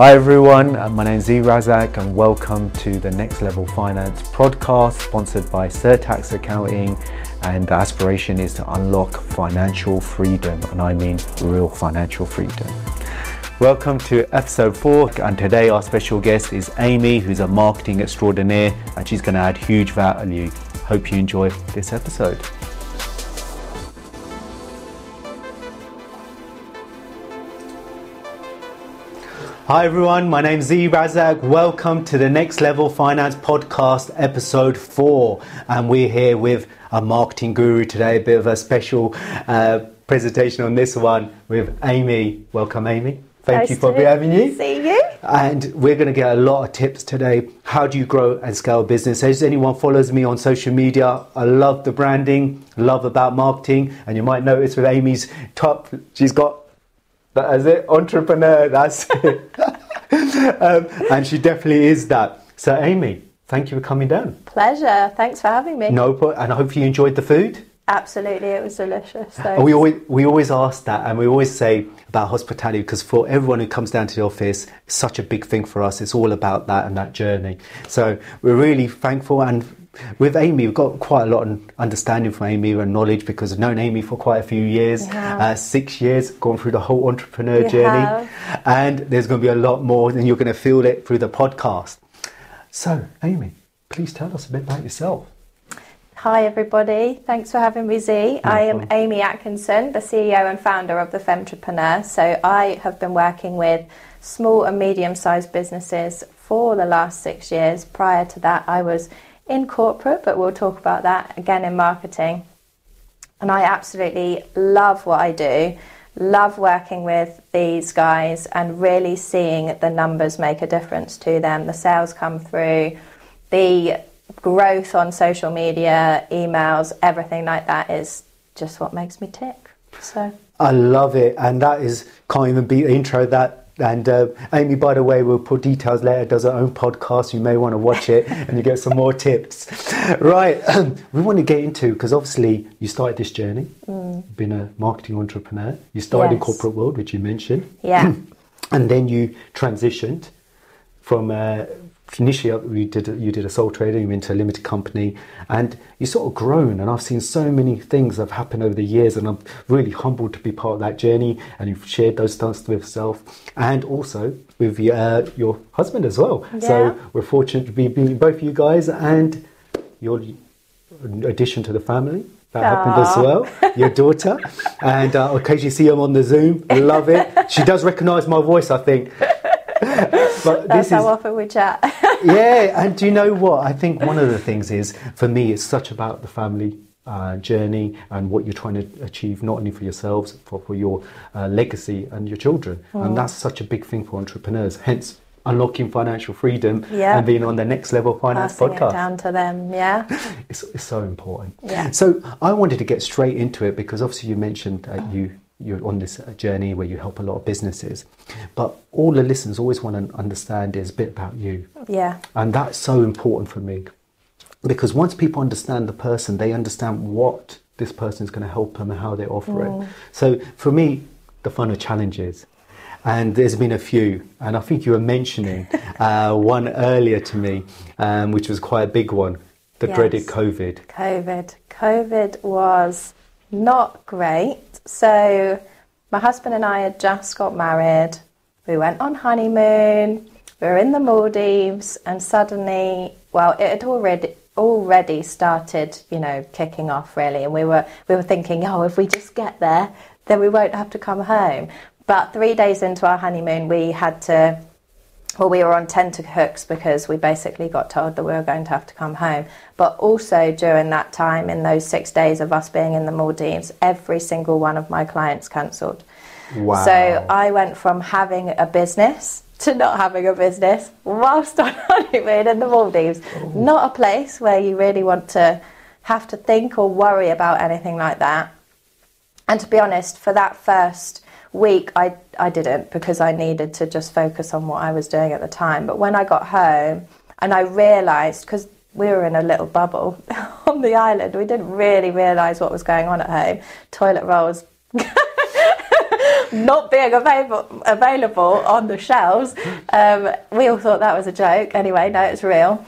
Hi everyone, my name is Zee Razaq and welcome to the Next Level Finance podcast sponsored by Certax Accounting, and the aspiration is to unlock financial freedom, and I mean real financial freedom. Welcome to episode 4, and today our special guest is Amy, who's a marketing extraordinaire, and she's going to add huge value. Hope you enjoy this episode. Hi everyone, my name is Zee Razaq. Welcome to the Next Level Finance podcast, episode 4. And we're here with a marketing guru today, a bit of a special presentation on this one with Amy. Welcome, Amy. Thank you for having you. See you. And we're going to get a lot of tips today. How do you grow and scale a business? As anyone follows me on social media, I love the branding, love about marketing. And you might notice with Amy's top, she's got, that is it, entrepreneur, that's it. And she definitely is that. So Amy, thank you for coming down. Pleasure, thanks for having me. No problem, and I hope you enjoyed the food. Absolutely, it was delicious. We always ask that, and we always say about hospitality, because for everyone who comes down to the office, it's such a big thing for us. It's all about that and that journey. So we're really thankful, and with Amy, we've got quite a lot of understanding from Amy and knowledge, because I've known Amy for quite a few years, 6 years, gone through the whole entrepreneur journey. And there's going to be a lot more, and you're going to feel it through the podcast. So, Amy, please tell us a bit about yourself. Hi everybody, thanks for having me, Zee. I am Amy Atkinson, the CEO and founder of the Femtrepreneur. So I have been working with small and medium-sized businesses for the last 6 years. Prior to that, I was in corporate, but we'll talk about that again in marketing. And I absolutely love what I do, love working with these guys and really seeing the numbers make a difference to them. The sales come through, the growth on social media, emails, everything like that is just what makes me tick. So I love it, and that is, can't even beat the intro that. And Amy, by the way, we'll put details later, does her own podcast. You may want to watch it and you get some more tips. Right, we want to get into, because obviously you started this journey, been a marketing entrepreneur. You started in corporate world, which you mentioned. Yeah. And then you transitioned from, initially you did a sole trader, you went to a limited company, and you sort of grown, and I've seen so many things that have happened over the years, and I'm really humbled to be part of that journey, and you've shared those thoughts with yourself and also with your husband as well. So we're fortunate to be both you guys, and your addition to the family that happened as well, your daughter, and occasionally see him on the Zoom. I love it. She does recognise my voice, I think. But that's how often we chat. Yeah, and do you know what? I think one of the things is, for me, it's such about the family journey and what you're trying to achieve, not only for yourselves, for your legacy and your children. And that's such a big thing for entrepreneurs, hence unlocking financial freedom and being on the Next Level Finance podcast. Passing it down to them, It's so important. Yeah. So I wanted to get straight into it, because obviously you mentioned you're on this journey where you help a lot of businesses, but all the listeners always want to understand is a bit about you. Yeah. And that's so important for me, because once people understand the person, they understand what this person is going to help them and how they offer it. So for me, the fun of challenges, and there's been a few, and I think you were mentioning one earlier to me, which was quite a big one, the dreaded COVID. COVID was not great. So my husband and I had just got married. We went on honeymoon. We were in the Maldives, and suddenly, well, it had already started, kicking off really. And we were thinking, if we just get there, then we won't have to come home. But 3 days into our honeymoon, we were on tenterhooks, because we basically got told that we were going to have to come home. But also during that time, in those 6 days of us being in the Maldives, every single one of my clients cancelled. Wow. So I went from having a business to not having a business whilst on honeymoon in the Maldives. Not a place where you really want to have to think or worry about anything like that. And to be honest, for that first week, I didn't, because I needed to just focus on what I was doing at the time. But when I got home and I realised, because we were in a little bubble on the island, we didn't really realise what was going on at home. Toilet rolls not being available on the shelves. We all thought that was a joke. Anyway, no, it's real.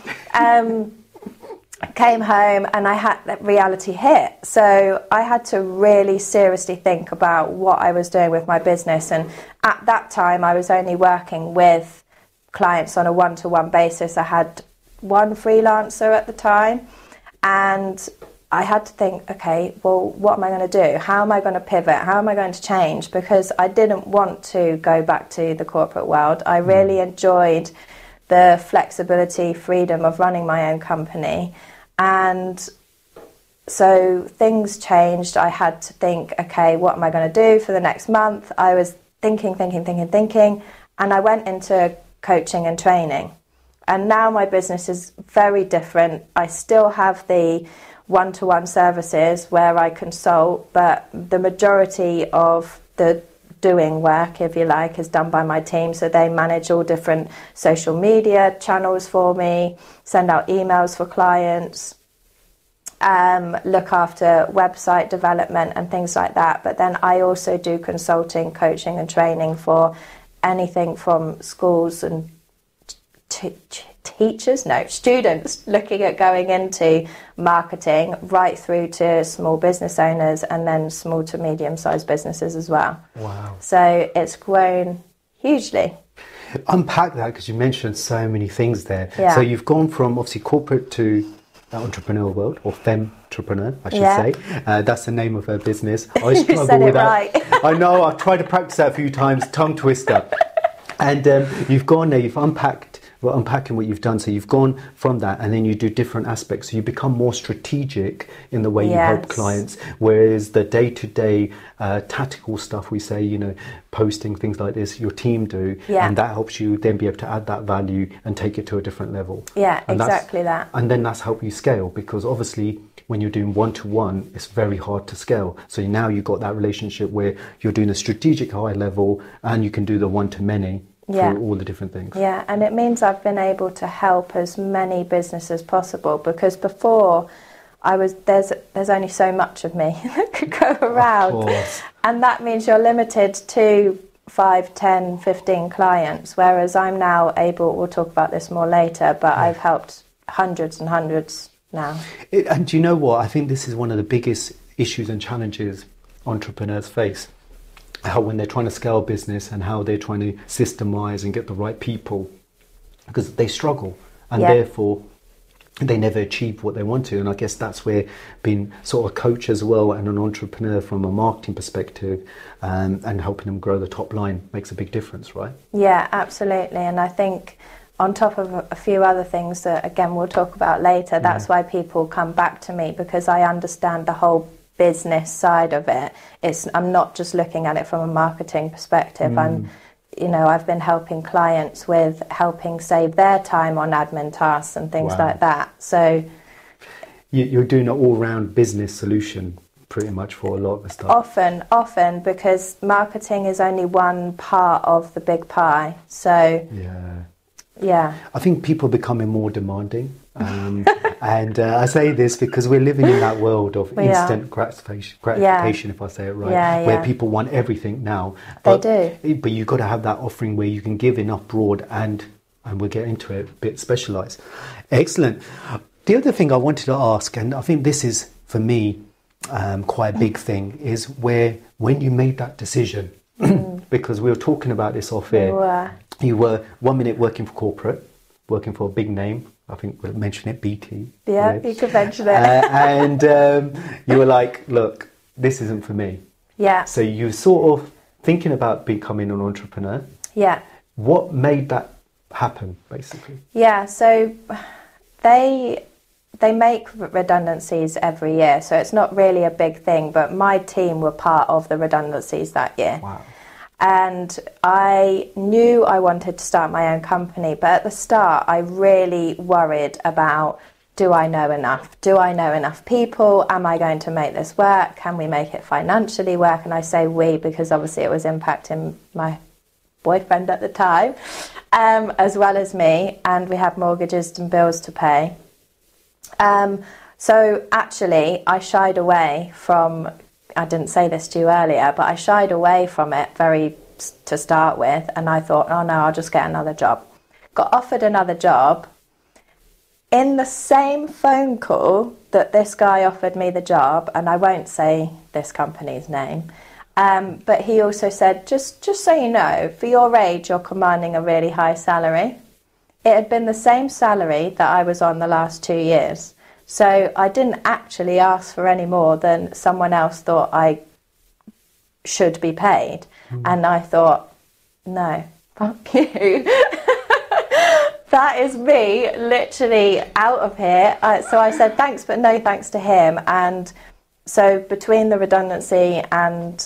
Came home and I had that reality hit. So I had to really seriously think about what I was doing with my business. And at that time, I was only working with clients on a one-to-one basis. I had one freelancer at the time, and I had to think, okay, well, what am I going to do? How am I going to pivot? How am I going to change? Because I didn't want to go back to the corporate world. I really enjoyed the flexibility, freedom of running my own company. And so things changed. I had to think, okay, what am I going to do for the next month? I was thinking, and I went into coaching and training. And now my business is very different. I still have the one-to-one services where I consult, but the majority of the doing work, if you like, is done by my team. So they manage all different social media channels for me, send out emails for clients, look after website development and things like that. But then I also do consulting, coaching and training for anything from schools and students looking at going into marketing, right through to small business owners and then small to medium-sized businesses as well. Wow. So it's grown hugely. Unpack that, because you mentioned so many things there. Yeah. So you've gone from obviously corporate to the entrepreneurial world, or Femtrepreneur, I should say. That's the name of her business. I always struggle said it with that. right. I know, I've tried to practice that a few times, tongue twister. And you've gone there, you've unpacking what you've done. So you've gone from that, and then you do different aspects. So you become more strategic in the way you help clients, whereas the day-to-day tactical stuff, we say, you know, posting things like this, your team do, and that helps you then be able to add that value and take it to a different level. Yeah, and exactly that. And then that's help you scale, because obviously when you're doing one-to-one, it's very hard to scale. So now you've got that relationship where you're doing a strategic high level, and you can do the one-to-many through all the different things. Yeah, and it means I've been able to help as many businesses as possible, because before there's only so much of me that could go around. Of course. And that means you're limited to 5, 10, 15 clients, whereas I'm now able, we'll talk about this more later, but I've helped hundreds and hundreds now. And do you know what? I think this is one of the biggest issues and challenges entrepreneurs face. How when they're trying to scale business and how they're trying to systemize and get the right people, because they struggle and therefore they never achieve what they want to. And I guess that's where being sort of a coach as well and an entrepreneur from a marketing perspective and helping them grow the top line makes a big difference, right? Yeah, absolutely. And I think on top of a few other things that, again, we'll talk about later, that's why people come back to me, because I understand the whole business side of it. I'm not just looking at it from a marketing perspective. I've been helping clients with helping save their time on admin tasks and things like that. So you're doing an all-round business solution pretty much for a lot of the stuff. Often, because marketing is only one part of the big pie. So I think people are becoming more demanding. And I say this because we're living in that world of instant gratification, if I say it right, where people want everything now. But you've got to have that offering where you can give enough broad and we'll get into it, a bit specialised. Excellent. The other thing I wanted to ask, and I think this is, for me, quite a big thing, is when you made that decision, because we were talking about this off air, you were 1 minute working for corporate, working for a big name. I think we'll mention it, BT. Yeah, you could mention it. And you were like, look, this isn't for me. Yeah. So you were sort of thinking about becoming an entrepreneur. Yeah. What made that happen, basically? Yeah, so they make redundancies every year, so it's not really a big thing, but my team were part of the redundancies that year. Wow. And I knew I wanted to start my own company, but at the start I really worried about, do I know enough? Do I know enough people? Am I going to make this work? Can we make it financially work? And I say we because obviously it was impacting my boyfriend at the time, as well as me, and we had mortgages and bills to pay. So actually I shied away from I didn't say this to you earlier, but I shied away from it to start with, and I thought, oh no, I'll just get another job. Got offered another job. In the same phone call that this guy offered me the job, and I won't say this company's name, but he also said, just so you know, for your age, you're commanding a really high salary. It had been the same salary that I was on the last 2 years. So I didn't actually ask for any more than someone else thought I should be paid. And I thought, no, fuck you. That is me literally out of here. So I said thanks, but no thanks to him. And so between the redundancy and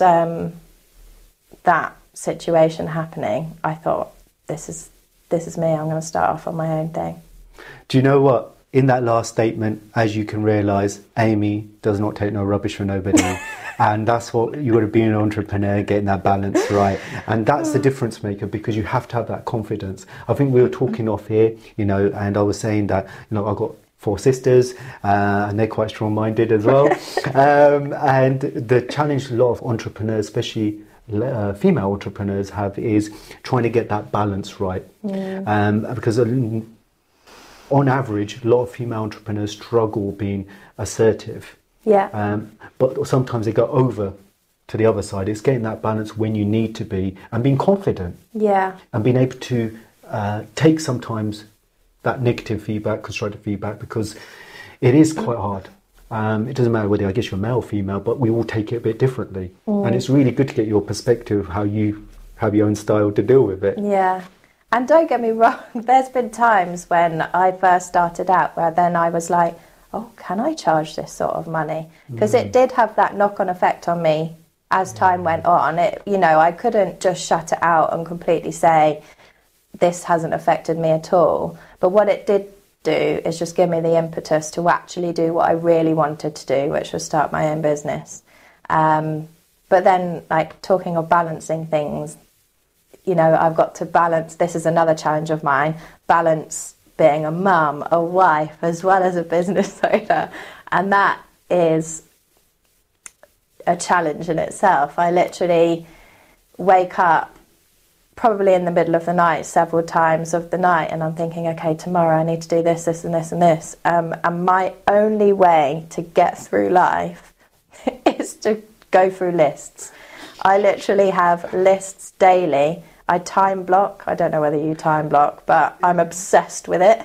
that situation happening, I thought, this is me. I'm going to start off on my own thing. Do you know what? In that last statement, as you can realise, Amy does not take no rubbish from nobody. And that's what you would have been, an entrepreneur, getting that balance right. And that's the difference maker, because you have to have that confidence. I think we were talking off here, and I was saying that, I've got 4 sisters, and they're quite strong-minded as well. And the challenge a lot of entrepreneurs, especially female entrepreneurs, have is trying to get that balance right. Because on average, a lot of female entrepreneurs struggle being assertive. Yeah. But sometimes they go over to the other side. It's getting that balance when you need to be, and being confident. Yeah. And being able to take sometimes that negative feedback, constructive feedback, because it is quite hard. It doesn't matter whether, I guess, you're male or female, but we all take it a bit differently. And it's really good to get your perspective, how you have your own style to deal with it. Yeah. And don't get me wrong, there's been times when I first started out where then I was like, oh, can I charge this sort of money? Because it did have that knock-on effect on me as time went on. I couldn't just shut it out and completely say, this hasn't affected me at all. But what it did do is just give me the impetus to actually do what I really wanted to do, which was start my own business. But then, talking of balancing things, I've got to balance, this is another challenge of mine, balance being a mum, a wife, as well as a business owner. And that is a challenge in itself. I literally wake up probably in the middle of the night several times of the night, and I'm thinking, okay, tomorrow I need to do this, this and this and this. And my only way to get through life is to go through lists. I literally have lists daily. I time block. I don't know whether you time block, but I'm obsessed with it.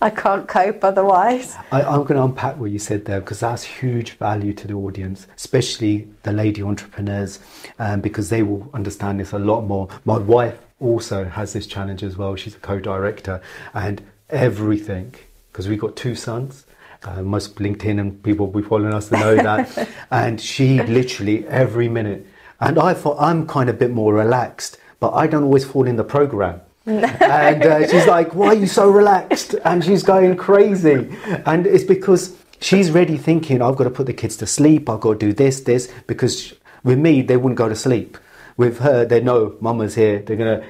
I can't cope otherwise. I'm going to unpack what you said there, because that's huge value to the audience, especially the lady entrepreneurs, because they will understand this a lot more. My wife also has this challenge as well. She's a co-director, and everything, because we've got 2 sons. Most LinkedIn and people will be following us to know that. And she literally every minute. And I thought I'm kind of a bit more relaxed, but I don't always fall in the program. And she's like, why are you so relaxed? And she's going crazy. And it's because she's ready thinking, I've got to put the kids to sleep. I've got to do this, because with me, they wouldn't go to sleep. With her, they know mama's here.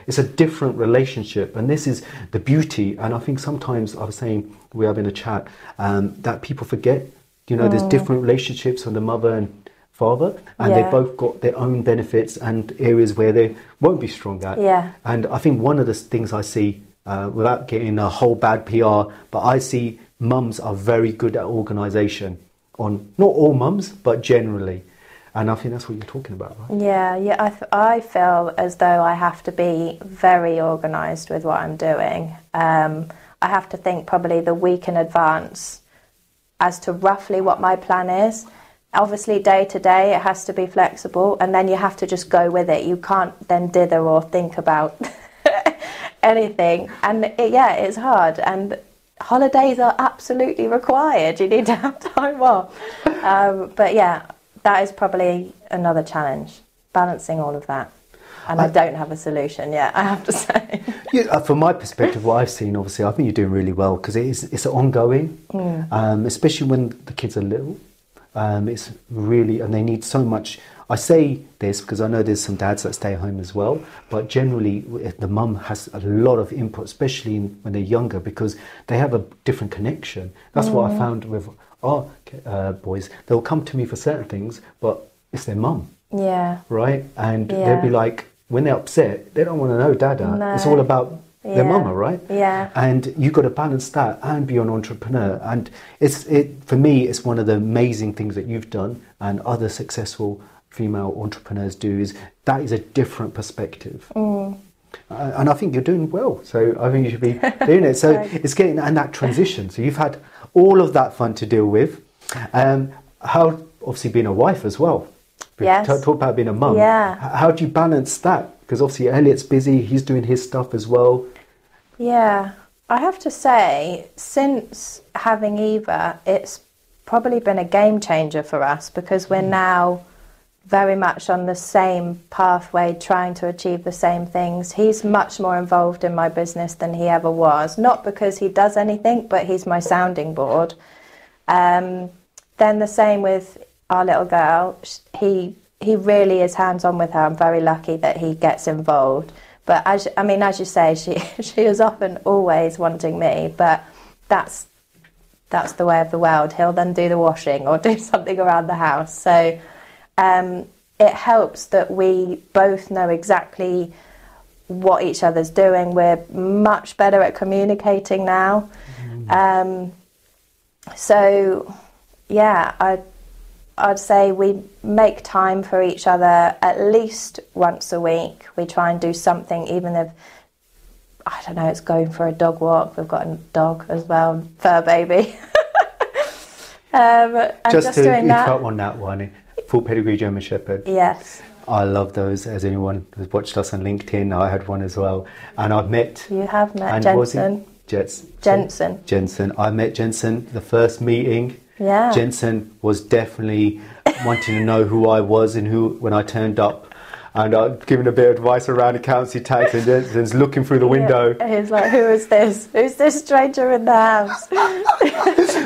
It's a different relationship. And this is the beauty. And I think sometimes, I was saying, we're having a chat, that people forget, there's different relationships from the mother and father, and they've both got their own benefits and areas where they won't be strong at. And I think one of the things I see, without getting a whole bad PR, but I see mums are very good at organisation. On not all mums, but generally. And I think that's what you're talking about, right? I feel as though I have to be very organised with what I'm doing. I have to think probably the week in advance as to roughly what my plan is. Obviously, day to day, it has to be flexible, and then you have to just go with it. You can't then dither or think about anything. And it's hard. And holidays are absolutely required. You need to have time off. But that is probably another challenge, balancing all of that. And I don't have a solution yet, I have to say. From my perspective, what I've seen, obviously, I think you're doing really well, because it's ongoing, especially when the kids are little. It's really, and they need so much. I say this because I know there's some dads that stay home as well, but generally the mum has a lot of input, especially when they're younger, because they have a different connection. That's what I found with our boys. They'll come to me for certain things, but it's their mum, Yeah. right? And Yeah. they'll be like, when they're upset, they don't want to know dada. No. It's all about their mama, right? Yeah. And you've got to balance that and be an entrepreneur. And for me, it's one of the amazing things that you've done and other successful female entrepreneurs do, is that is a different perspective. And I think you're doing well. So I think you should be doing it. So it's getting and that transition. So you've had all of that fun to deal with. How, obviously being a wife as well. Yes. Talk about being a mum. Yeah. How do you balance that? Because obviously Elliot's busy, he's doing his stuff as well. Yeah, I have to say, since having Eva, it's probably been a game changer for us, because we're now very much on the same pathway, trying to achieve the same things. He's much more involved in my business than he ever was, not because he does anything, but he's my sounding board. Then the same with our little girl. He really is hands-on with her. I'm very lucky that he gets involved. But as you say, she is often always wanting me, but that's the way of the world. He'll then do the washing or do something around the house. So it helps that we both know exactly what each other's doing. We're much better at communicating now. So yeah, I'd say we make time for each other at least once a week. We try and do something, even if, I don't know, it's going for a dog walk. We've got a dog as well, fur baby. And just to doing that. on that one, full pedigree German Shepherd. Yes. I love those. As anyone who's watched us on LinkedIn, I had one as well. And I've met... You have met Jensen. Jensen. I met Jensen the first meeting. Yeah. Jensen was definitely wanting to know who I was and when I turned up. And I've given a bit of advice around accountancy tax, and Jensen's looking through the window. Yeah. He's like, who is this? Who's this stranger in the house?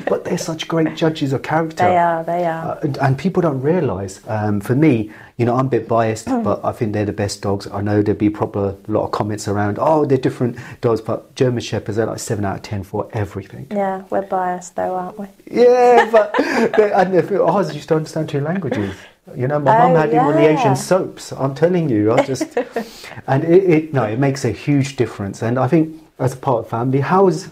But they're such great judges of character. They are. And people don't realise, for me, I'm a bit biased, but I think they're the best dogs. I know there'd be a lot of comments around, they're different dogs, but German Shepherds are like 7 out of 10 for everything. Yeah, we're biased though, aren't we? Yeah, but I used to understand 2 languages. My mum had him on the Asian soaps. I'm telling you, and it makes a huge difference. And I think as a part of family, how has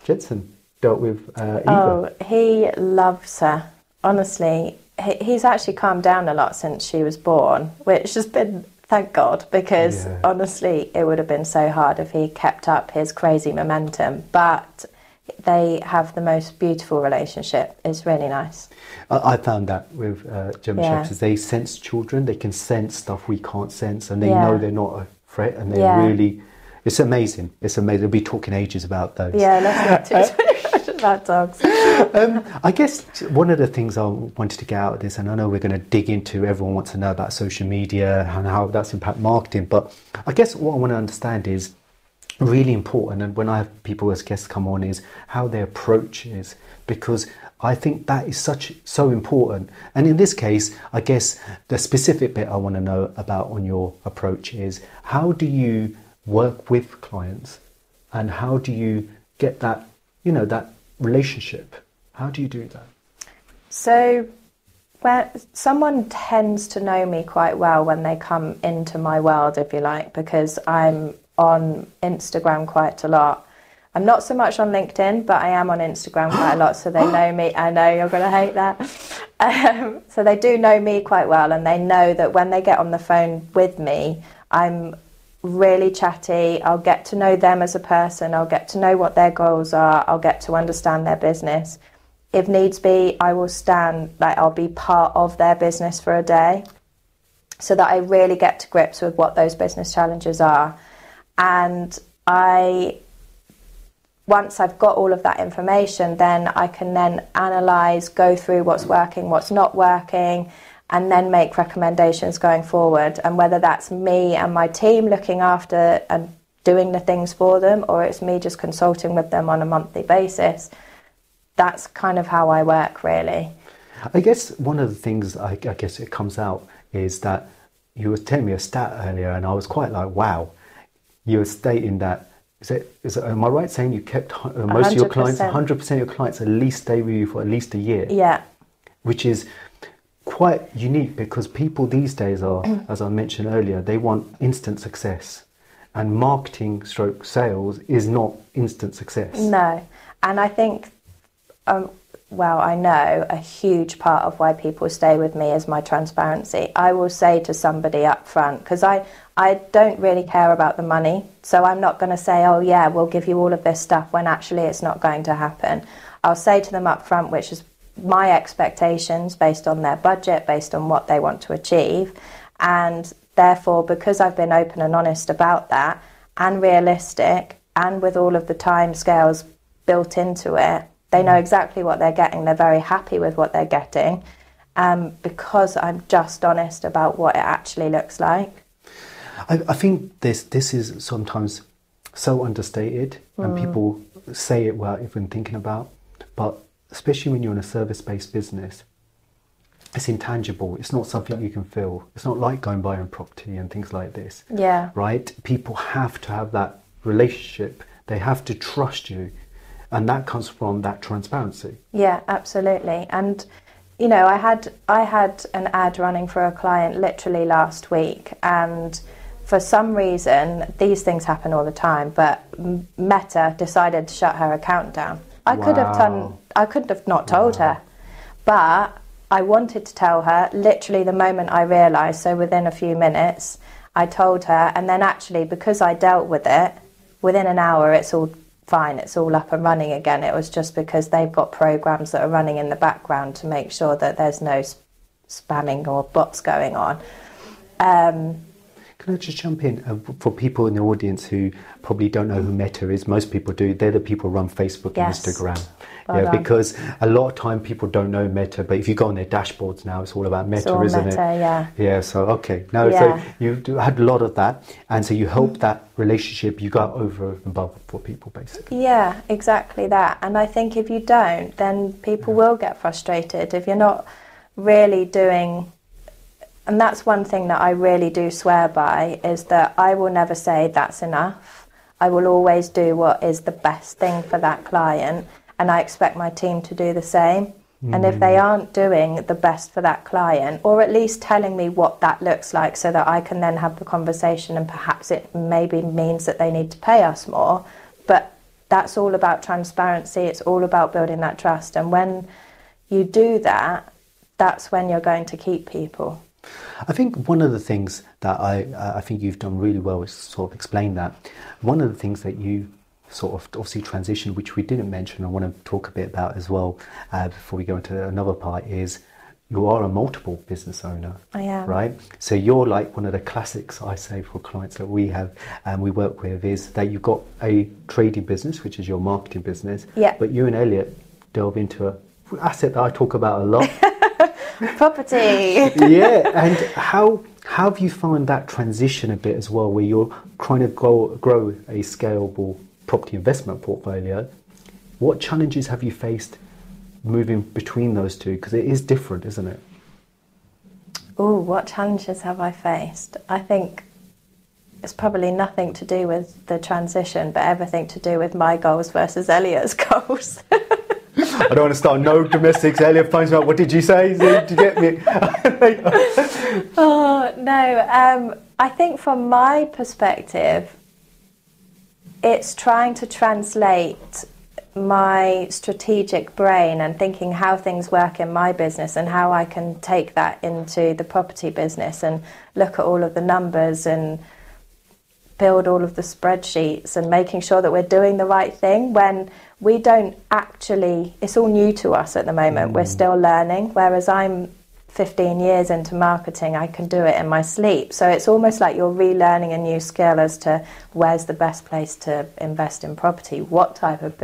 Jensen dealt with Eva? Oh, he loves her. Honestly, he's actually calmed down a lot since she was born, which has been, thank God, because honestly, it would have been so hard if he kept up his crazy momentum. But they have the most beautiful relationship. It's really nice. I found that with German Shepherds. They sense children. They can sense stuff we can't sense, and they know they're not a threat, and they're really... It's amazing. It's amazing. We'll be talking ages about those. Yeah, let's not too much about dogs. I guess one of the things I wanted to get out of this, and I know we're going to dig into, everyone wants to know about social media and how that's impact marketing, but I guess what I want to understand is really important, and when I have people as guests come on, is how their approach is, because I think that is so important. And in this case, I guess the specific bit I want to know about on your approach is, how do you work with clients, and how do you get that, that relationship? How do you do that? So when someone tends to know me quite well when they come into my world, if you like, because I'm on Instagram quite a lot. I'm not so much on LinkedIn, but I am on Instagram quite a lot, so they know me. I know you're going to hate that. So they do know me quite well, and they know that when they get on the phone with me, I'm really chatty. I'll get to know them as a person. I'll get to know what their goals are. I'll get to understand their business. If needs be, I will I'll be part of their business for a day, so that I really get to grips with what those business challenges are. And once I've got all of that information, then I can then analyse, go through what's working, what's not working, and then make recommendations going forward. And whether that's me and my team looking after and doing the things for them, or it's me just consulting with them on a monthly basis, that's kind of how I work, really. I guess one of the things I guess it comes out is that you were telling me a stat earlier, and I was quite like, wow. You were stating that, am I right saying you kept most of your clients, 100% of your clients at least stay with you for at least a year? Yeah. Which is quite unique because people these days are, as I mentioned earlier, they want instant success. And marketing stroke sales is not instant success. No. And I think, I know a huge part of why people stay with me is my transparency. I will say to somebody up front, because I don't really care about the money. So I'm not going to say, oh yeah, we'll give you all of this stuff when actually it's not going to happen. I'll say to them up front, which is my expectations based on their budget, based on what they want to achieve. And therefore, because I've been open and honest about that and realistic and with all of the time scales built into it, they know exactly what they're getting. They're very happy with what they're getting because I'm just honest about what it actually looks like. I think this is sometimes so understated and people say it without even thinking about, but especially when you're in a service-based business, it's intangible. It's not something you can feel. It's not like going buying property and things like this. Yeah. Right? People have to have that relationship. They have to trust you. And that comes from that transparency. Yeah, absolutely. And, you know, I had an ad running for a client literally last week. And for some reason, these things happen all the time, but Meta decided to shut her account down. I could have not told her, but I wanted to tell her literally the moment I realised. So within a few minutes, I told her. And then actually, because I dealt with it, within an hour, it's all fine. It's all up and running again. It was just because they've got programs that are running in the background to make sure that there's no spamming or bots going on. Can I just jump in? For people in the audience who probably don't know who Meta is, most people do. They're the people who run Facebook and Instagram. Because a lot of time people don't know Meta, but if you go on their dashboards now, it's all about Meta, isn't it? Yeah, so okay. So you had a lot of that, and so you help that relationship, you go over and above for people, basically. Yeah, exactly that. And I think if you don't, then people will get frustrated if you're not really doing. And that's one thing that I really do swear by, is that I will never say that's enough. I will always do what is the best thing for that client, and I expect my team to do the same. And if they aren't doing the best for that client, or at least telling me what that looks like so that I can then have the conversation, and perhaps it maybe means that they need to pay us more, but that's all about transparency. It's all about building that trust. And when you do that, that's when you're going to keep people. I think one of the things that I think you've done really well is sort of explain that. One of the things that you sort of obviously transitioned, which we didn't mention, I want to talk a bit about as well before we go into another part, is you are a multiple business owner. I am. Right? So you're like one of the classics, I say, for clients that we have and we work with, is that you've got a trading business, which is your marketing business. Yeah. But you and Elliot delve into an asset that I talk about a lot. Property. Yeah, and how have you found that transition a bit as well, where you're trying to grow a scalable property investment portfolio? What challenges have you faced moving between those two? Because it is different, isn't it? Oh, what challenges have I faced? I think it's probably nothing to do with the transition, but everything to do with my goals versus Elliot's goals. I don't want to start no domestics. Elliot finds out, what did you say? Did you get me? Oh, no. I think from my perspective, it's trying to translate my strategic brain and thinking how things work in my business and how I can take that into the property business and look at all of the numbers and build all of the spreadsheets and making sure that we're doing the right thing when we don't actually, it's all new to us at the moment. We're still learning, whereas I'm 15 years into marketing, I can do it in my sleep. So it's almost like you're relearning a new skill as to where's the best place to invest in property, what type of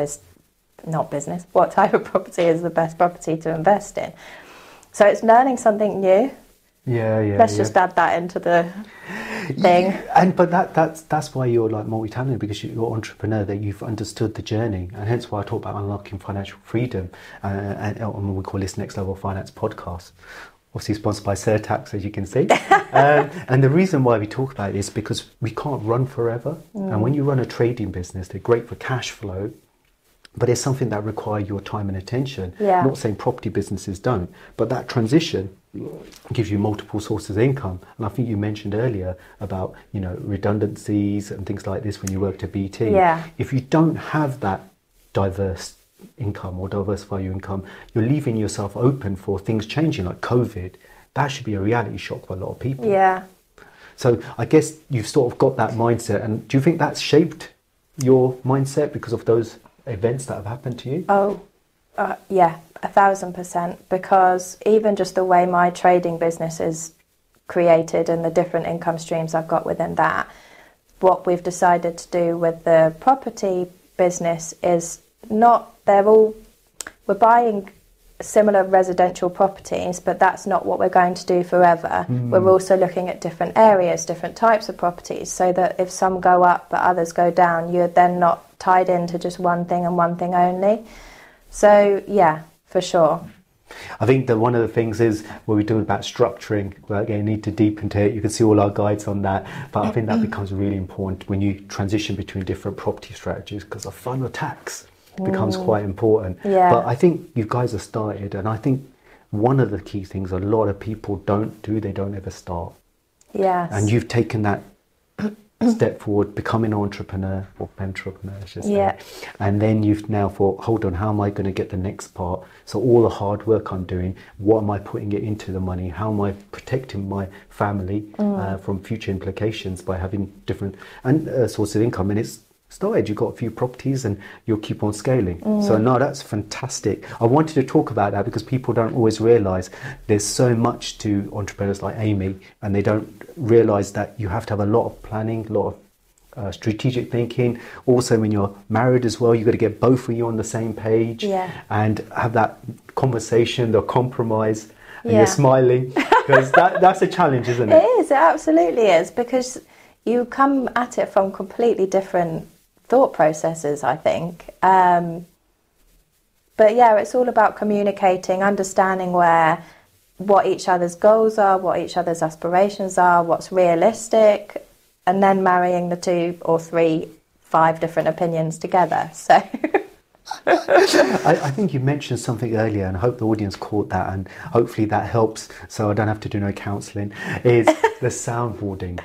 what type of property is the best property to invest in. So it's learning something new. Let's just add that into the thing. But that's why you're like multi-talented, because you're an entrepreneur, that you've understood the journey, and hence why I talk about unlocking financial freedom, and we call this Next Level Finance podcast. Obviously sponsored by Certax, as you can see. And the reason why we talk about it is because we can't run forever. And when you run a trading business, they're great for cash flow, but it's something that requires your time and attention. Yeah. I'm not saying property businesses don't, but that transition gives you multiple sources of income. And I think you mentioned earlier about, you know, redundancies and things like this when you worked at BT. Yeah. If you don't have that diverse income or diversify your income, you're leaving yourself open for things changing, like COVID. That should be a reality shock for a lot of people. Yeah. So I guess you've sort of got that mindset. And do you think that's shaped your mindset because of those events that have happened to you? Oh, yeah, 1,000%. Because even just the way my trading business is created and the different income streams I've got within that, what we've decided to do with the property business is we're buying similar residential properties, but that's not what we're going to do forever. We're also looking at different areas, different types of properties, so that if some go up but others go down, you're then not tied into just one thing and one thing only. So yeah, for sure. I think that one of the things is what we're doing about structuring. Well, again, you need to deep into it. You can see all our guides on that. But I think that becomes really important when you transition between different property strategies, because the funnel tax becomes quite important. Yeah. But I think you guys have started, and I think one of the key things a lot of people don't do, they don't ever start. Yes. And you've taken that step forward, becoming an entrepreneur, or Femtrepreneur, I should say. Yeah. And then you've now thought, hold on, how am I going to get the next part? So all the hard work I'm doing, what am I putting it into the money? How am I protecting my family from future implications by having different sources of income? And it's started, you've got a few properties and you'll keep on scaling. So no, that's fantastic. I wanted to talk about that because people don't always realize there's so much to entrepreneurs like Amy, and they don't realize that you have to have a lot of planning, a lot of strategic thinking. Also, when you're married as well, you've got to get both of you on the same page and have that conversation, the compromise, and you're smiling, because that's a challenge, isn't it? It is, it absolutely is, because you come at it from completely different thought processes, I think. But yeah, it's all about communicating, understanding what each other's goals are, what each other's aspirations are, what's realistic, and then marrying the 2 or 3, 5 different opinions together. So I think you mentioned something earlier, and I hope the audience caught that, and hopefully that helps so I don't have to do no counselling, is the soundboarding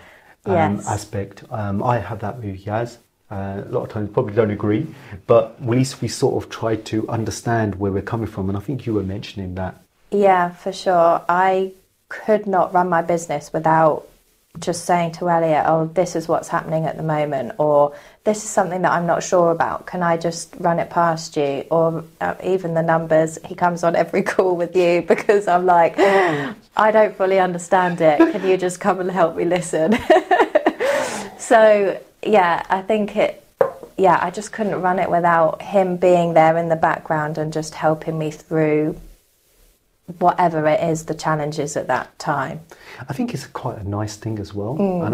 aspect. I have that with Yaz. A lot of times probably don't agree, but at least we sort of try to understand where we're coming from, and I think you were mentioning that. Yeah, for sure. I could not run my business without just saying to Elliot, oh, this is what's happening at the moment, or this is something that I'm not sure about, can I just run it past you? Or even the numbers, he comes on every call with you because I'm like, I don't fully understand it, can you just come and help me listen? So yeah, I think I just couldn't run it without him being there in the background and just helping me through whatever it is, the challenges at that time. I think it's quite a nice thing as well. And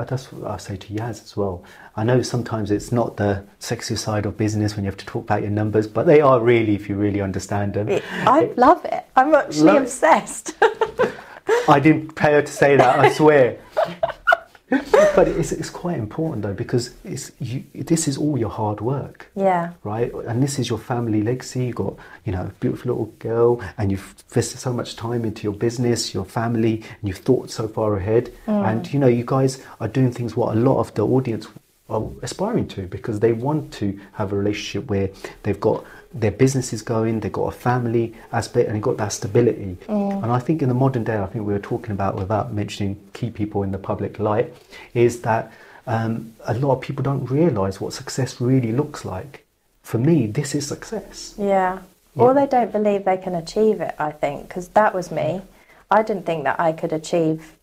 that's what I say to Yaz as well. I know sometimes it's not the sexy side of business when you have to talk about your numbers, but they are really, if you really understand them. I love it. I'm actually obsessed. I didn't pay her to say that, I swear. But it's quite important though, because this is all your hard work. Yeah. Right? And this is your family legacy. You've got, a beautiful little girl, and you've invested so much time into your business, your family, and you've thought so far ahead. And, you guys are doing things what a lot of the audience are aspiring to, because they want to have a relationship where they've got their business is going, they've got a family aspect, and they've got that stability. And I think in the modern day, I think we were talking about, without mentioning key people in the public light, is that a lot of people don't realise what success really looks like. For me, this is success. Yeah. Or they don't believe they can achieve it, I think, because that was me. I didn't think that I could achieve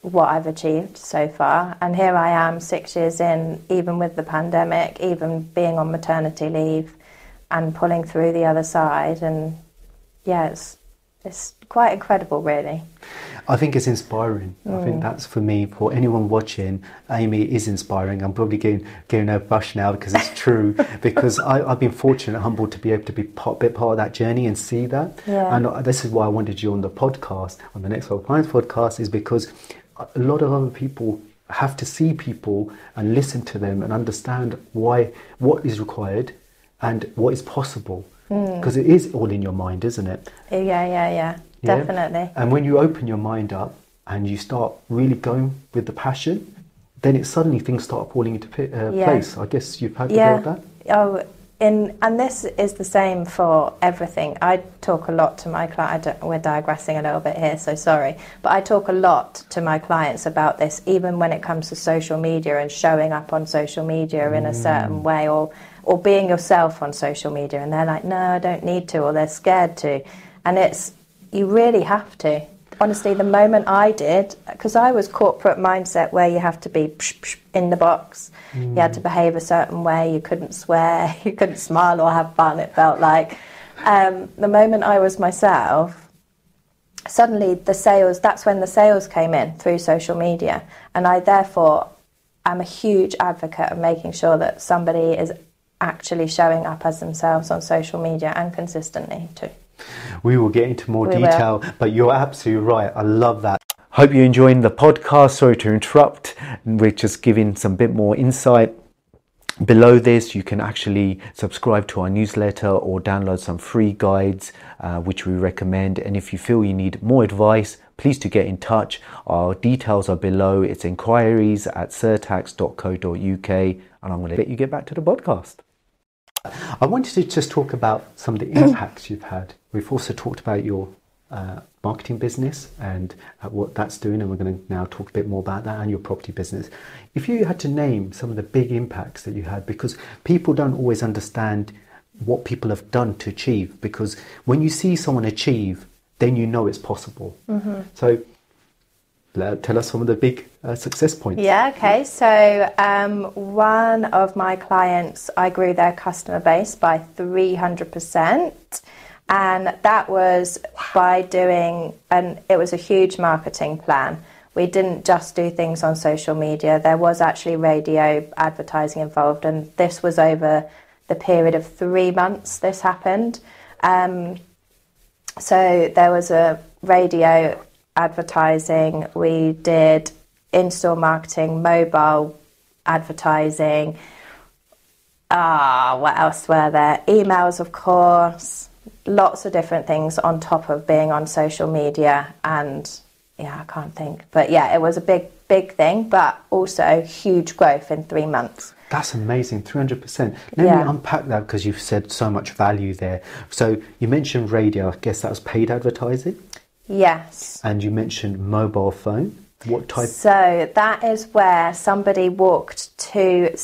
what I've achieved so far, and here I am 6 years in, even with the pandemic, even being on maternity leave and pulling through the other side. And yeah, it's quite incredible, really. I think it's inspiring. I think that's, for me, for anyone watching, Amy is inspiring. I'm probably getting a brush now because it's true, because I've been fortunate, humbled to be able to be part of that journey and see that. Yeah. And this is why I wanted you on the podcast, on the Next Level Clients podcast, is because a lot of other people have to see people and listen to them and understand what is required, and what is possible. Because it is all in your mind, isn't it? Yeah, definitely. And when you open your mind up and you start really going with the passion, then suddenly things start falling into place. I guess you've had to build that. Oh, and this is the same for everything. I talk a lot to my clients. We're digressing a little bit here, so sorry. But I talk a lot to my clients about this, even when it comes to social media and showing up on social media in a certain way, or being yourself on social media. And they're like, no, I don't need to, or they're scared to. And you really have to. Honestly, the moment I did, because I was corporate mindset where you have to be in the box, you had to behave a certain way, you couldn't swear, you couldn't smile or have fun, it felt like. The moment I was myself, suddenly that's when the sales came in through social media. And I therefore am a huge advocate of making sure that somebody is actually showing up as themselves on social media, and consistently too. We will get into more detail, but you're absolutely right. I love that. Hope you're enjoying the podcast. Sorry to interrupt. We're just giving some bit more insight. Below this, you can actually subscribe to our newsletter or download some free guides, which we recommend. And if you feel you need more advice, please do get in touch. Our details are below. It's inquiries@certax.co.uk. And I'm going to let you get back to the podcast. I wanted to just talk about some of the impacts you've had. We've also talked about your marketing business and what that's doing, and we're going to now talk a bit more about that, and your property business. If you had to name some of the big impacts that you had, because people don't always understand what people have done to achieve, because when you see someone achieve, then you know it's possible. So tell us some of the big success points. Yeah, okay. So one of my clients, I grew their customer base by 300%. And that was by doing, and it was a huge marketing plan. We didn't just do things on social media. There was actually radio advertising involved. And this was over the period of 3 months this happened. So there was a radio advertising, we did in-store marketing, mobile advertising, what else were there? Emails, of course, lots of different things on top of being on social media. And I can't think, but it was a big thing, but also huge growth in 3 months. That's amazing, 300%. Let me unpack that, because you've said so much value there. So you mentioned radio, I guess that was paid advertising? Yes. And you mentioned mobile phone. What type? So that is where somebody walked to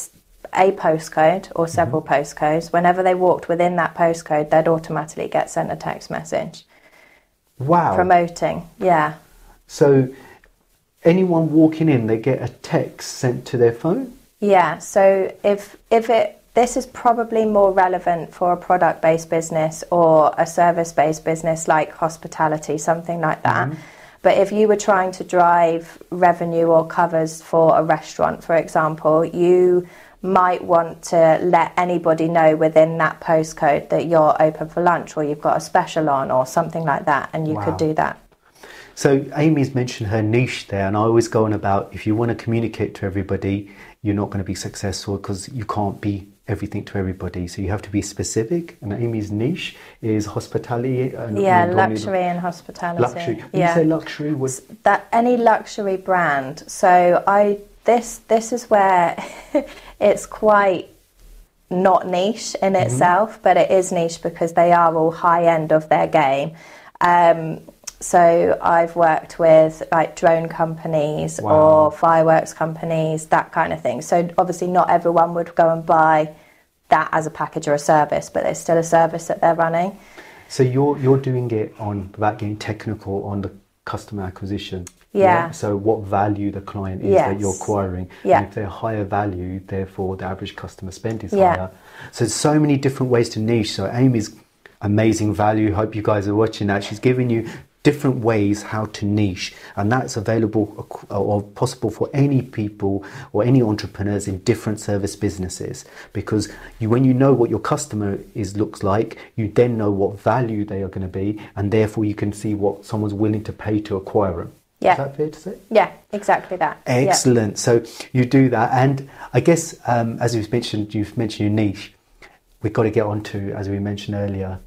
a postcode or several postcodes. Whenever they walked within that postcode, they'd automatically get sent a text message. Wow. Promoting, So anyone walking in, they get a text sent to their phone? Yeah, so this is probably more relevant for a product-based business or a service-based business like hospitality, something like that. But if you were trying to drive revenue or covers for a restaurant, for example, you might want to let anybody know within that postcode that you're open for lunch, or you've got a special on, or something like that, and you could do that. So Amy's mentioned her niche there, and I always go on about, if you want to communicate to everybody, you're not going to be successful, because you can't be everything to everybody. So you have to be specific. And Amy's niche is hospitality. Luxury and hospitality. Luxury. When you say luxury, was that any luxury brand? So this is where it's quite not niche in itself, but it is niche because they are all high end of their game. So I've worked with like drone companies or fireworks companies, that kind of thing. So obviously not everyone would go and buy that as a package or a service, but there's still a service that they're running. So you're doing it without getting technical on the customer acquisition. Yeah. So what value the client is that you're acquiring. Yeah. And if they're higher value, therefore the average customer spend is higher. So there's so many different ways to niche. So Amy's amazing value. Hope you guys are watching that. She's giving you different ways how to niche, and that's available or possible for any people or any entrepreneurs in different service businesses, because when you know what your customer looks like, you then know what value they are going to be, and therefore you can see what someone's willing to pay to acquire them. Is that fair to say? Yeah, exactly that. Excellent. So you do that, and I guess as you've mentioned your niche. we've got to get on to, as we mentioned earlier,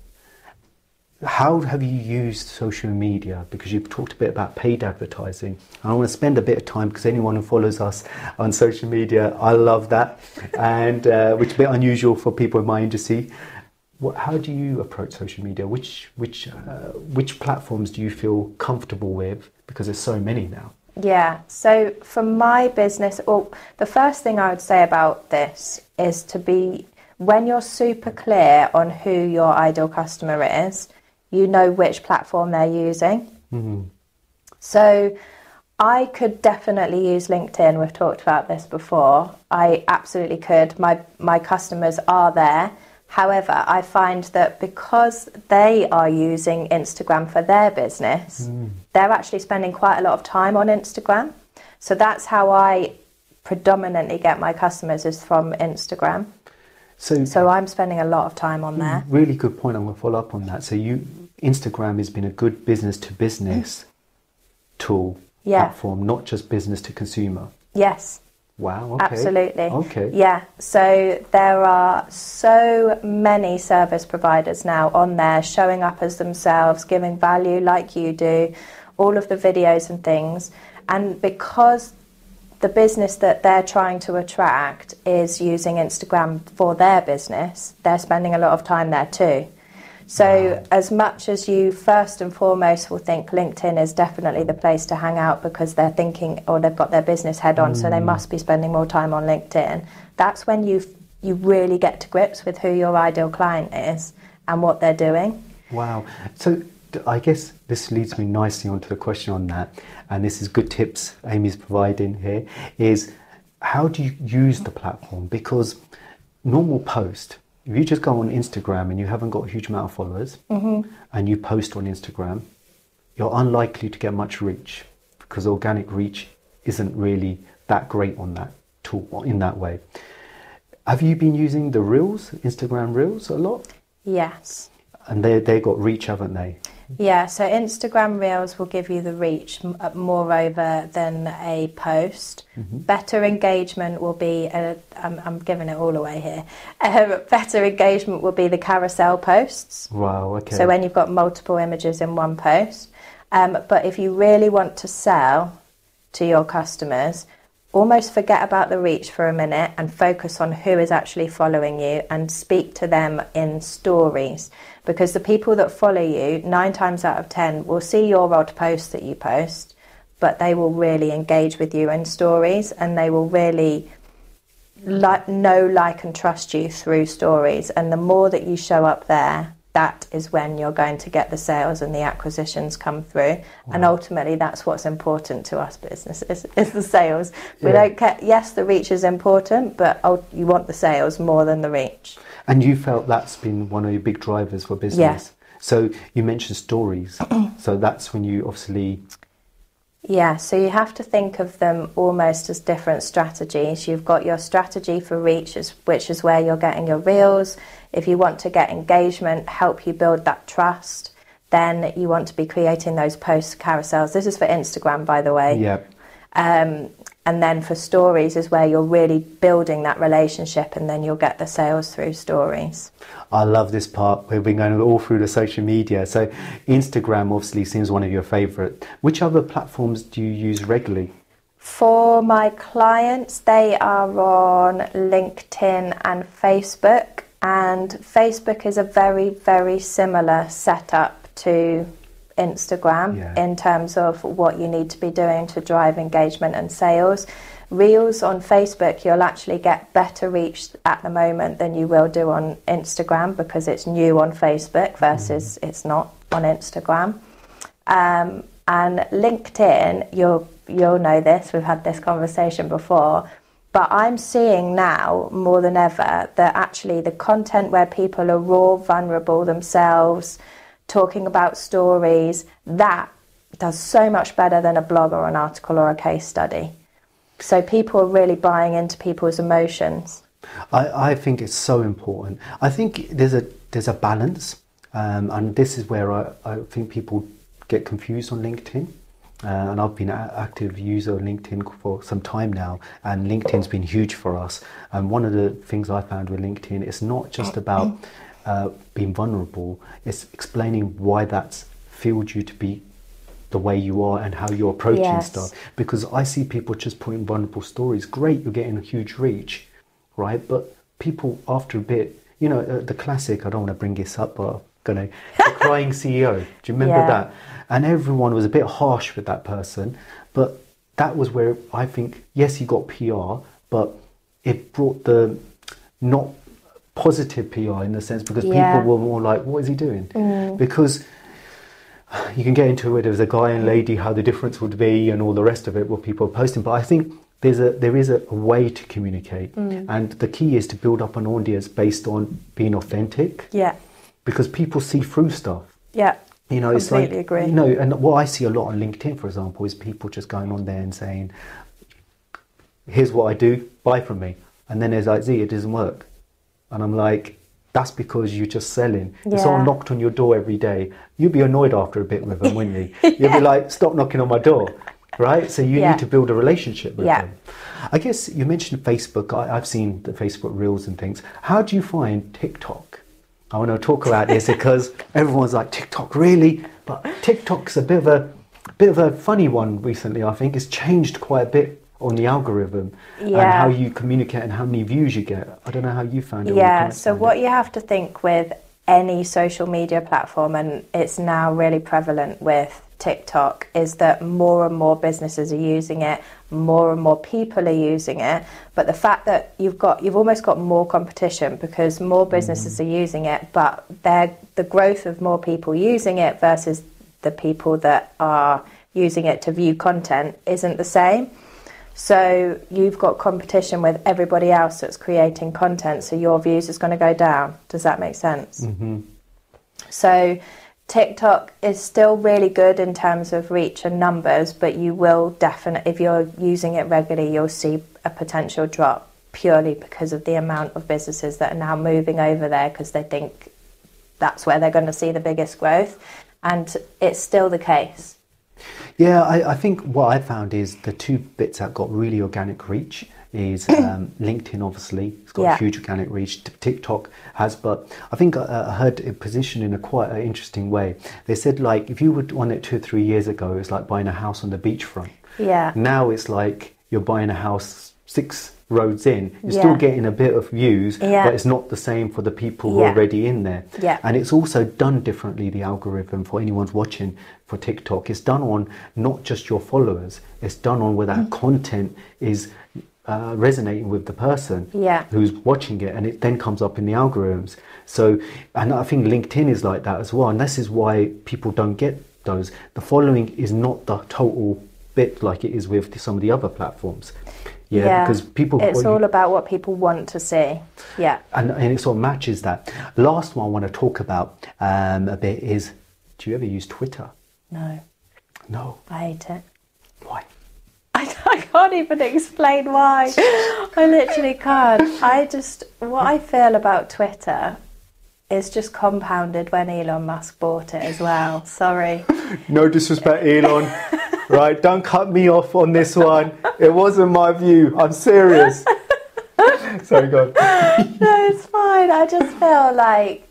how have you used social media? Because you've talked a bit about paid advertising. I want to spend a bit of time, because anyone who follows us on social media, I love that, and which is a bit unusual for people in my industry. How do you approach social media? Which platforms do you feel comfortable with? Because there's so many now. Yeah, so for my business, the first thing I would say about this is to be, when you're super clear on who your ideal customer is, you know which platform they're using. Mm-hmm. So I could definitely use LinkedIn. We've talked about this before. I absolutely could. My customers are there. However, I find that because they are using Instagram for their business, they're actually spending quite a lot of time on Instagram. So that's how I predominantly get my customers, is from Instagram. So I'm spending a lot of time on there. Really good point. I'm going to follow up on that. So Instagram has been a good business to business tool, platform, not just business to consumer. Yes. Wow, okay. Absolutely. Okay. Yeah, so there are so many service providers now on there showing up as themselves, giving value like you do, all of the videos and things. And because the business that they're trying to attract is using Instagram for their business, they're spending a lot of time there too. So as much as you first and foremost will think LinkedIn is definitely the place to hang out because they're thinking, or they've got their business head on, so they must be spending more time on LinkedIn, that's when you really get to grips with who your ideal client is and what they're doing. Wow. So I guess this leads me nicely onto the question on that, and this is good tips Amy's providing here, is how do you use the platform? Because normal post, if you just go on Instagram and you haven't got a huge amount of followers, and you post on Instagram, you're unlikely to get much reach, because organic reach isn't really that great on that tool in that way. Have you been using the Reels, Instagram Reels, a lot? Yes. And they got reach, haven't they? Yeah, so Instagram Reels will give you the reach moreover than a post. Better engagement will be, I'm giving it all away here, better engagement will be the carousel posts. Wow, okay. So when you've got multiple images in one post. But if you really want to sell to your customers, almost forget about the reach for a minute and focus on who is actually following you and speak to them in stories. Because the people that follow you, 9 times out of 10, will see your odd posts that you post, but they will really engage with you in stories, and they will really know, like and trust you through stories. And the more that you show up there, that is when you're going to get the sales and the acquisitions come through. Wow. And ultimately, that's what's important to us businesses, is the sales. We don't care. Yes, the reach is important, but you want the sales more than the reach. And you felt that's been one of your big drivers for business. Yeah. So you mentioned stories. So that's when you obviously... Yeah, so you have to think of them almost as different strategies. You've got your strategy for reach, which is where you're getting your reels. If you want to get engagement, help you build that trust, then you want to be creating those post carousels. This is for Instagram, by the way. Yeah. And then for stories is where you're really building that relationship, and then you'll get the sales through stories. I love this part. We've been going all through the social media. So Instagram obviously seems one of your favourite. Which other platforms do you use regularly? For my clients, they are on LinkedIn and Facebook. And Facebook is a very, very similar setup to Instagram in terms of what you need to be doing to drive engagement and sales. Reels on Facebook, you'll actually get better reach at the moment than you will do on Instagram, because it's new on Facebook versus it's not on Instagram. And LinkedIn, you'll know this, we've had this conversation before, but I'm seeing now more than ever that actually the content where people are raw, vulnerable themselves, talking about stories, that does so much better than a blog or an article or a case study. So people are really buying into people's emotions. I think it's so important. I think there's a balance, and this is where I think people get confused on LinkedIn. and I've been an active user of LinkedIn for some time now, and LinkedIn's been huge for us. And one of the things I found with LinkedIn, it's not just about being vulnerable, it's explaining why that's fueled you to be the way you are and how you're approaching stuff. Because I see people just putting vulnerable stories. Great, you're getting a huge reach, right? But people, after a bit, you know, the classic, I don't want to bring this up, but I'm gonna, the crying CEO. Do you remember that? And everyone was a bit harsh with that person, but that was where I think, yes, he got PR, but it brought the not positive PR in the sense, because people were more like, what is he doing? Because you can get into it, there was a guy and lady, how the difference would be and all the rest of it, what people are posting. But I think there is a way to communicate. And the key is to build up an audience based on being authentic. Yeah. Because people see through stuff. Yeah. You know, it's like, agree. You know, and what I see a lot on LinkedIn, for example, is people just going on there and saying, here's what I do, buy from me. And then there's like, Zee, it doesn't work. And I'm like, that's because you're just selling. If someone knocked on your door every day, you'd be annoyed after a bit with them, wouldn't you? You'd be like, stop knocking on my door, right? So you need to build a relationship with them. I guess you mentioned Facebook. I've seen the Facebook Reels and things. How do you find TikTok? I want to talk about this because everyone's like, TikTok, really? But TikTok's a bit of a funny one recently, I think. It's changed quite a bit on the algorithm and how you communicate and how many views you get. I don't know how you found it. Yeah, so what you have to think with any social media platform, and it's now really prevalent with TikTok, is that more and more businesses are using it, more and more people are using it, but the fact that you've almost got more competition because more businesses are using it, but the growth of more people using it versus the people that are using it to view content isn't the same. So you've got competition with everybody else that's creating content, so your views is going to go down. Does that make sense? So TikTok is still really good in terms of reach and numbers, but you will definitely, if you're using it regularly, you'll see a potential drop purely because of the amount of businesses that are now moving over there because they think that's where they're going to see the biggest growth, and it's still the case. Yeah, I think what I found is the two bits that got really organic reach is LinkedIn, obviously. It's got a huge organic reach. TikTok has, but I think I heard it positioned in a quite an interesting way. They said, like, if you were on it 2 or 3 years ago, it's like buying a house on the beachfront. Yeah. Now it's like you're buying a house 6 roads in. You're still getting a bit of views, but it's not the same for the people who are already in there. Yeah. And it's also done differently, the algorithm, for anyone's watching for TikTok. It's done on not just your followers, it's done on whether that content is resonating with the person who's watching it, and it then comes up in the algorithms. So, and I think LinkedIn is like that as well, and this is why people don't get those. The following is not the total bit like it is with some of the other platforms. Because people, it's all about what people want to see. And it sort of matches that. Last one I want to talk about a bit is, do you ever use Twitter? No. I hate it. Why? I can't even explain why. I literally can't. What I feel about Twitter is just compounded when Elon Musk bought it as well. Sorry. No disrespect, Elon. Right, don't cut me off on this one. It wasn't my view. I'm serious. Sorry, go on. No, it's fine. I just feel like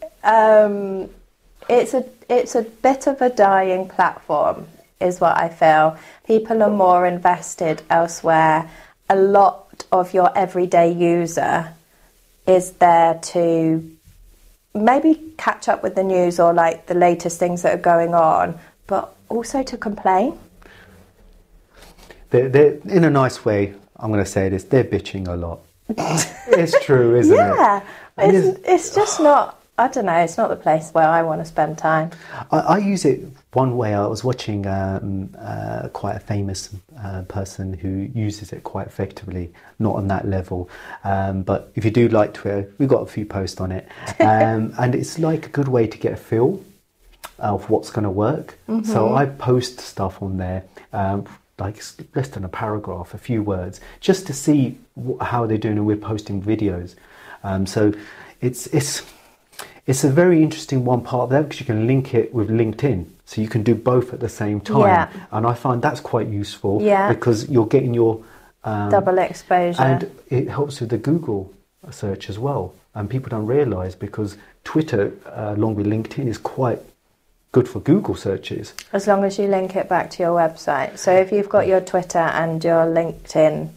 it's a bit of a dying platform, is what I feel. People are more invested elsewhere. A lot of your everyday user is there to maybe catch up with the news or like the latest things that are going on, but also to complain. They're in a nice way, I'm going to say this, they're bitching a lot. It's true, isn't it? Yeah, it's just not, I don't know, it's not the place where I want to spend time. I use it one way. I was watching quite a famous person who uses it quite effectively, not on that level. But if you do like Twitter, we've got a few posts on it. And it's like a good way to get a feel of what's going to work. So I post stuff on there, like less than a paragraph, a few words, just to see how they're doing, and we're posting videos. So it's it's a very interesting one part of that because you can link it with LinkedIn. So you can do both at the same time. Yeah. And I find that's quite useful Yeah. because you're getting your... double exposure. And it helps with the Google search as well. And people don't realise because Twitter, along with LinkedIn, is quite good for Google searches. As long as you link it back to your website. So if you've got your Twitter and your LinkedIn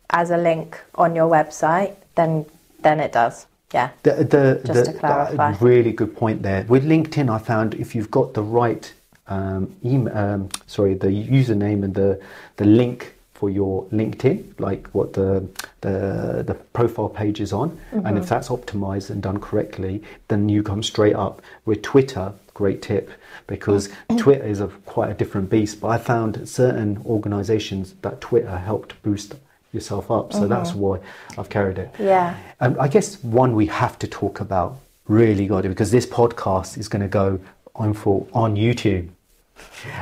as a link on your website, then it does. Yeah. Just to clarify. Really good point there. With LinkedIn, I found if you've got the right the username and the link for your LinkedIn, like what the profile page is on, and if that's optimized and done correctly, then you come straight up. With Twitter, great tip, because Twitter is quite a different beast, but I found certain organizations that Twitter helped boost yourself up, so that's why I've carried it. Yeah. I guess one we have to talk about, really got it, because this podcast is going to go on YouTube,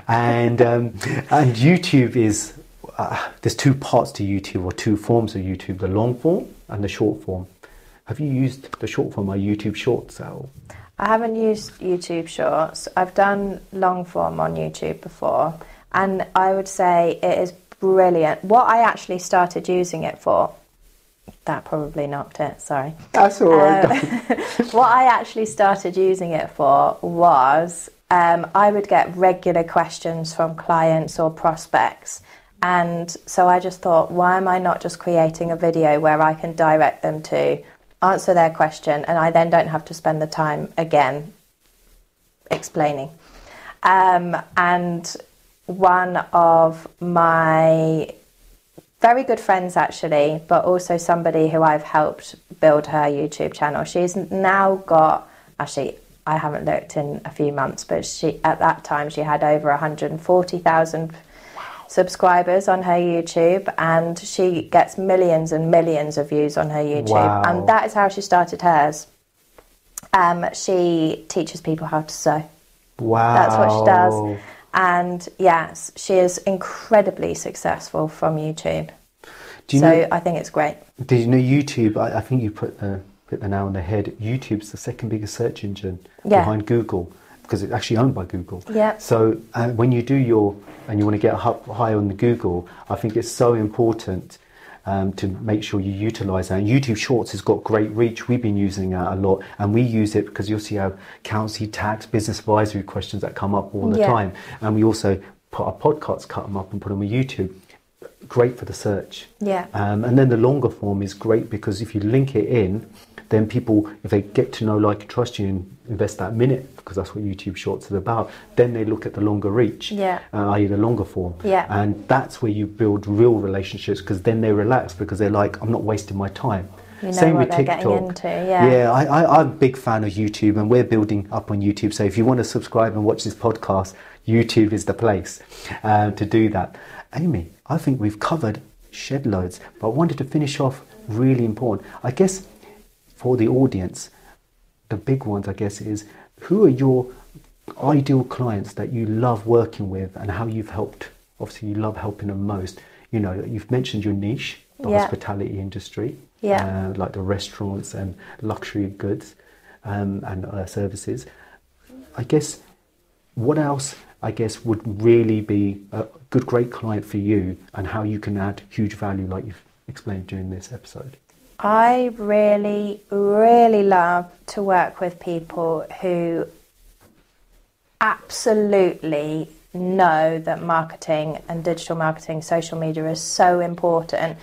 and YouTube is there's two parts to YouTube, or two forms of YouTube: the long form and the short form. Have you used the short form or YouTube Shorts at all? I haven't used YouTube Shorts. I've done long form on YouTube before, and I would say it is brilliant. What I actually started using it for, that probably knocked it, sorry. That's all right. What I actually started using it for was I would get regular questions from clients or prospects. And so I just thought, why am I not just creating a video where I can direct them to answer their question and I then don't have to spend the time again explaining. And one of my very good friends, actually, but also somebody who I've helped build her YouTube channel. She's now got, actually, I haven't looked in a few months, but at that time she had over 140,000 subscribers on her YouTube, and she gets millions and millions of views on her YouTube. Wow. And that is how she started hers. She teaches people how to sew. Wow. That's what she does. And yes, she is incredibly successful from YouTube. I think it's great. Did you know YouTube, I think you put the nail on the head, YouTube's the second biggest search engine behind Google, because it's actually owned by Google. Yeah. So when you do and you want to get high on the Google, I think it's so important to make sure you utilize that. And YouTube Shorts has got great reach. We've been using that a lot, and we use it because you'll see how accountancy, tax, business advisory questions that come up all the time. And we also put our podcasts, cut them up and put them on YouTube. Great for the search. Yeah. And then the longer form is great because if you link it in, then people, if they get to know, like, trust you and invest that minute, because that's what YouTube Shorts is about, then they look at the longer reach, i.e. the longer form. Yeah. And that's where you build real relationships, because then they relax because they're like, I'm not wasting my time. You know Same what with they're TikTok. getting into, yeah. I'm a big fan of YouTube, and we're building up on YouTube. So if you want to subscribe and watch this podcast, YouTube is the place to do that. Amy, I think we've covered shed loads, but I wanted to finish off really important. I guess for the audience, the big ones, I guess, is who are your ideal clients that you love working with and how you've helped? Obviously, you love helping them most. You know, you've mentioned your niche, the hospitality industry, like the restaurants and luxury goods and services. I guess, what else, I guess, would really be a great client for you and how you can add huge value like you've explained during this episode? I really, really love to work with people who absolutely know that marketing and digital marketing, social media is so important,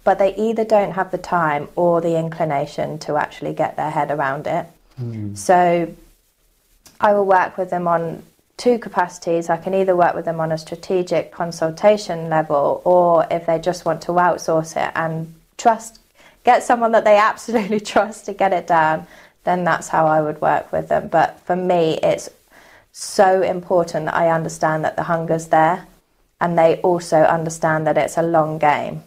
but they either don't have the time or the inclination to actually get their head around it. So I will work with them on two capacities. I can either work with them on a strategic consultation level, or if they just want to outsource it and get someone that they absolutely trust to get it done, then that's how I would work with them. But for me, it's so important that I understand that the hunger's there, and they also understand that it's a long game.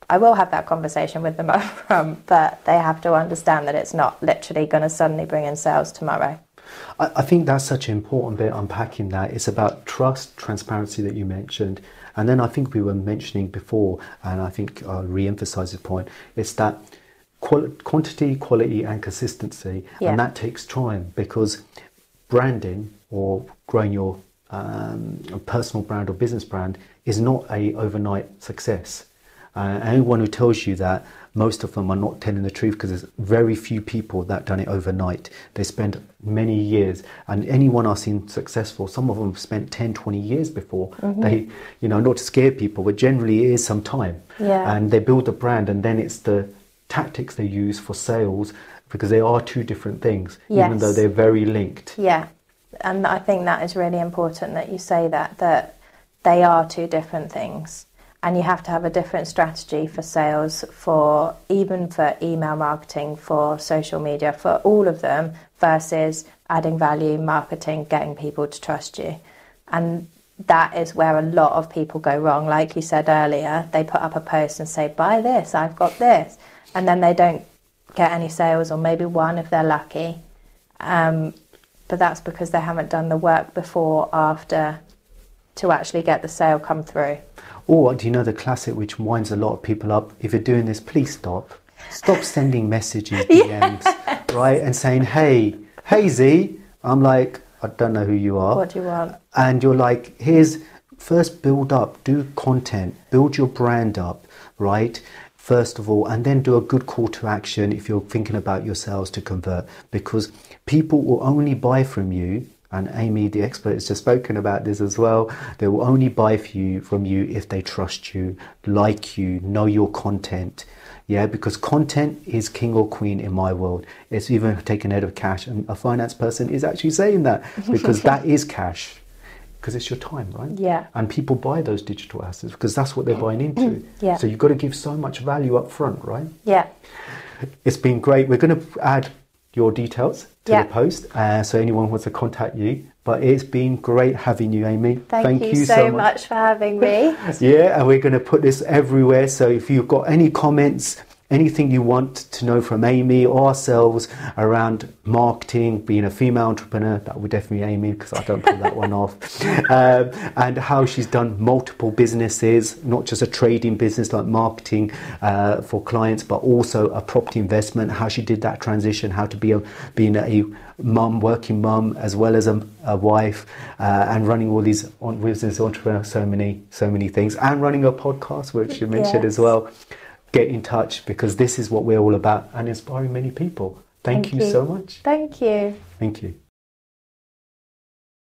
I will have that conversation with them upfront, but they have to understand that it's not literally going to suddenly bring in sales tomorrow. I think that's such an important bit, unpacking that. It's about trust, transparency that you mentioned. And then I think we were mentioning before, and I think I'll re-emphasize this point, it's that quantity, quality, and consistency, Yeah. and that takes time, because branding or growing your personal brand or business brand is not a overnight success. Anyone who tells you that, most of them are not telling the truth, because there's very few people that done it overnight. They spend many years, and anyone I've seen successful, some of them spent 10, 20 years before they, not to scare people, but generally it is some time. Yeah. And they build a brand, and then it's the tactics they use for sales, because they are two different things, even Yes. though they're very linked. Yeah, and I think that is really important that you say that they are two different things, and you have to have a different strategy for sales, for email marketing, for social media, for all of them, versus adding value, marketing, getting people to trust you. And that is where a lot of people go wrong. Like you said earlier, they put up a post and say, buy this, I've got this, and then they don't get any sales, or maybe one if they're lucky. But that's because they haven't done the work before, after, to actually get the sale come through. Or do you know the classic which winds a lot of people up? If you're doing this, please stop. Stop sending messages, DMs, right? And saying, hey Zee. I'm like, I don't know who you are. What do you want? And you're like, first build up, do content, build your brand up, right? First of all, and then do a good call to action if you're thinking about your sales to convert, because people will only buy from you. And Amy, the expert, has just spoken about this as well. They will only buy from you if they trust you, like you, know your content. Yeah, because content is king or queen in my world. It's even taken out of cash. And a finance person is actually saying that, because that is cash, because it's your time, right? Yeah. And people buy those digital assets because that's what they're buying into. Yeah. So you've got to give so much value up front, right? Yeah. It's been great. We're going to add your details to Yeah. the post, so anyone wants to contact you. But it's been great having you, Amy. Thank you so much for having me. Yeah, and we're going to put this everywhere. So if you've got any comments, anything you want to know from Amy or ourselves around marketing, being a female entrepreneur, that would definitely be Amy, because I don't pull that one off. And how she's done multiple businesses, not just a trading business like marketing for clients, but also a property investment, how she did that transition, how to being a mum, working mum, as well as a wife, and running all these business entrepreneur, so many things, and running a podcast, which you mentioned as well. Get in touch, because this is what we're all about, and inspiring many people. Thank you so much. Thank you. Thank you.